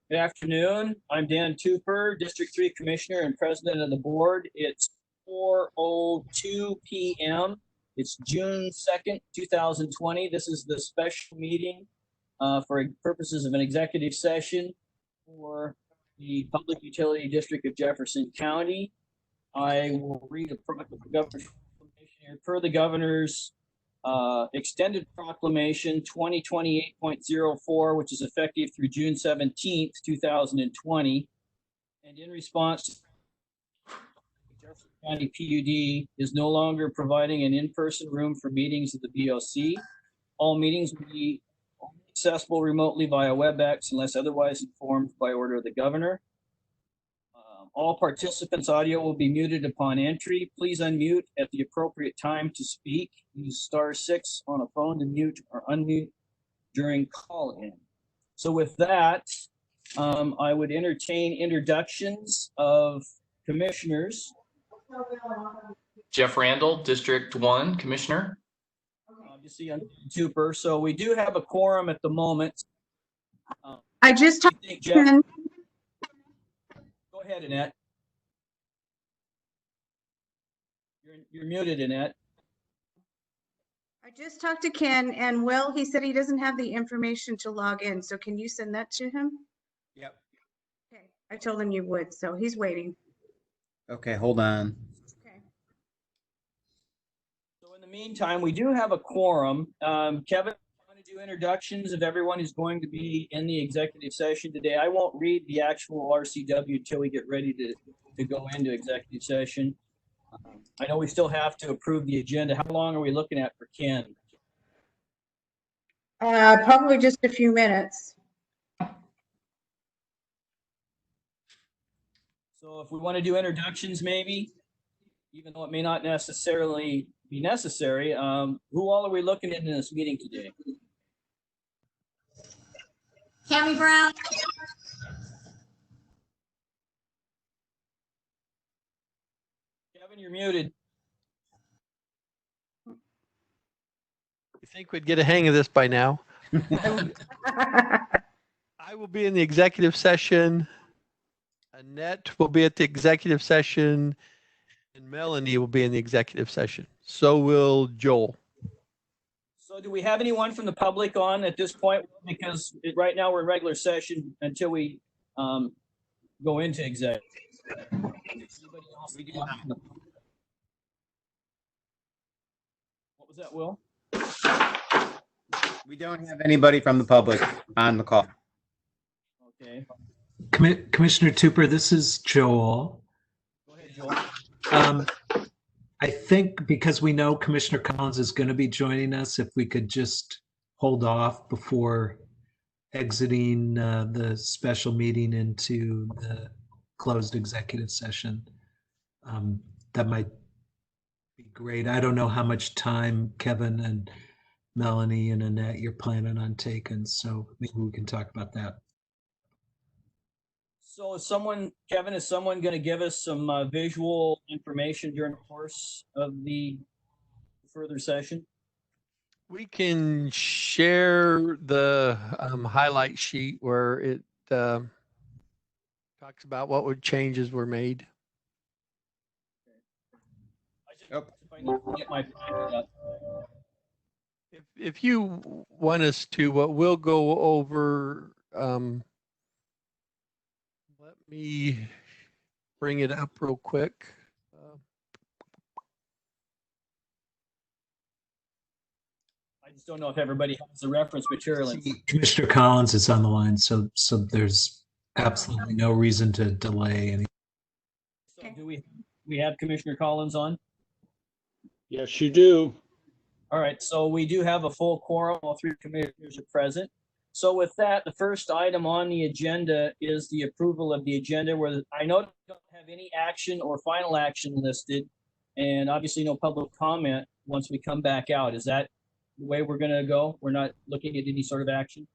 Good afternoon. I'm Dan Tupper, District 3 Commissioner and President of the Board. It's 4:02 p.m. It's June 2nd, 2020. This is the special meeting for purposes of an executive session for the Public Utility District of Jefferson County. I will read a governor's proclamation here. Per the governor's extended proclamation 2028.04, which is effective through June 17th, 2020. And in response, Jefferson County PUD is no longer providing an in-person room for meetings of the BOC. All meetings will be accessible remotely via WebEx unless otherwise informed by order of the governor. All participants' audio will be muted upon entry. Please unmute at the appropriate time to speak. Use *6 on a phone to mute or unmute during call-in. So with that, I would entertain introductions of commissioners. Jeff Randall, District 1 Commissioner. Obviously, I'm Tupper. So we do have a quorum at the moment. I just talked to Ken. Go ahead, Annette. You're muted, Annette. I just talked to Ken, and Will, he said he doesn't have the information to log in. So can you send that to him? Yep. Okay. I told him you would, so he's waiting. Okay, hold on. Okay. So in the meantime, we do have a quorum. Kevin, I want to do introductions of everyone who's going to be in the executive session today. I won't read the actual RCW until we get ready to go into executive session. I know we still have to approve the agenda. How long are we looking at for Ken? Probably just a few minutes. So if we want to do introductions, maybe, even though it may not necessarily be necessary, who all are we looking at in this meeting today? Tammy Brown. Kevin, you're muted. You think we'd get a hang of this by now? I will be in the executive session. Annette will be at the executive session, and Melanie will be in the executive session. So will Joel. So do we have anyone from the public on at this point? Because right now we're in regular session until we go into exec. What was that, Will? We don't have anybody from the public on the call. Okay. Commissioner Tupper, this is Joel. Go ahead, Joel. I think because we know Commissioner Collins is going to be joining us, if we could just hold off before exiting the special meeting into the closed executive session, that might be great. I don't know how much time Kevin and Melanie and Annette you're planning on taking, so maybe we can talk about that. So Kevin, is someone going to give us some visual information during the course of the further session? We can share the highlight sheet where it talks about what changes were made. If you want us to, what we'll go over, let me bring it up real quick. I just don't know if everybody has the reference material. Commissioner Collins is on the line, so there's absolutely no reason to delay anything. So do we have Commissioner Collins on? Yes, you do. All right, so we do have a full quorum. All three commissioners are present. So with that, the first item on the agenda is the approval of the agenda, where I know we don't have any action or final action listed, and obviously no public comment once we come back out. Is that the way we're going to go? We're not looking at any sort of action?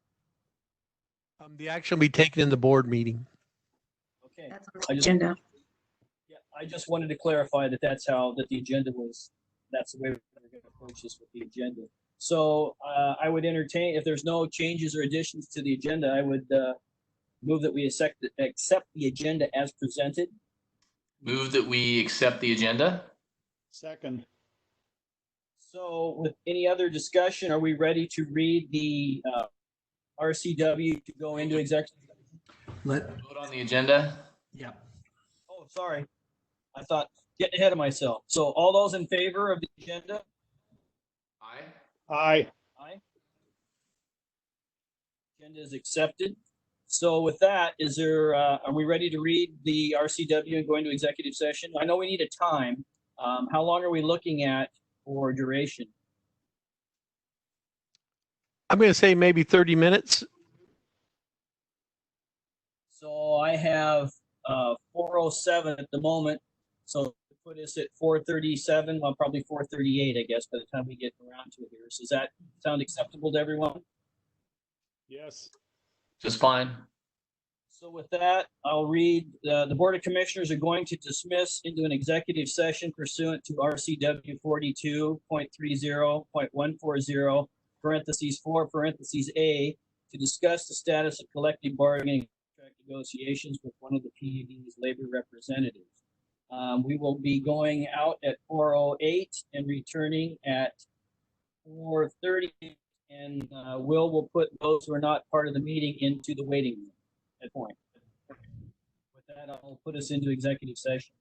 The action will be taken in the board meeting. Okay. That's on the agenda. Yeah, I just wanted to clarify that that's how the agenda was. That's the way we're going to approach this with the agenda. So I would entertain, if there's no changes or additions to the agenda, I would Move that we accept the agenda as presented. Move that we accept the agenda. Second. So with any other discussion, are we ready to read the RCW to go into executive? Let, Vote on the agenda. yeah. Oh, sorry. I thought, getting ahead of myself. So all those in favor of the agenda? Aye. Aye. Aye. Agenda is accepted. So with that, are we ready to read the RCW and go into executive session? I know we need a time. How long are we looking at for duration? I'm going to say maybe 30 minutes. So I have 4:07 at the moment. So put us at 4:37, well, probably 4:38, I guess, by the time we get around to it here. So does that sound acceptable to everyone? Yes. Just fine. So with that, I'll read, the Board of Commissioners are going to dismiss into an executive session pursuant to RCW 42.30.140, parentheses 4, parentheses A, to discuss the status of collective bargaining contract negotiations with one of the PUD's labor representatives. We will be going out at 4:08 and returning at 4:30, and will put those who are not part of the meeting into the waiting room at point. With that, I'll put us into executive session.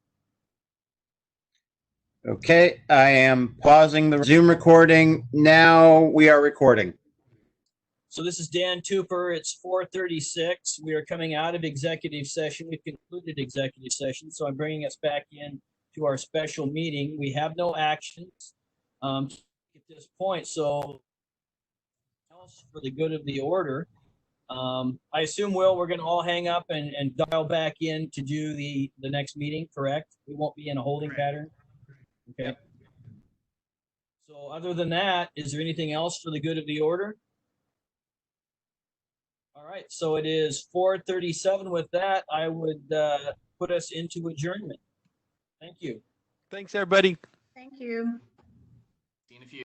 Okay, I am pausing the Zoom recording. Now we are recording. So this is Dan Tupper. It's 4:36. We are coming out of executive session. We've concluded executive session, so I'm bringing us back in to our special meeting. We have no actions at this point, so for the good of the order, I assume, Will, we're going to all hang up and dial back in to do the next meeting, correct? We won't be in a holding pattern? Okay. So other than that, is there anything else for the good of the order? All right, so it is 4:37. With that, I would put us into adjournment. Thank you. Thanks, everybody. Thank you. See you in a few.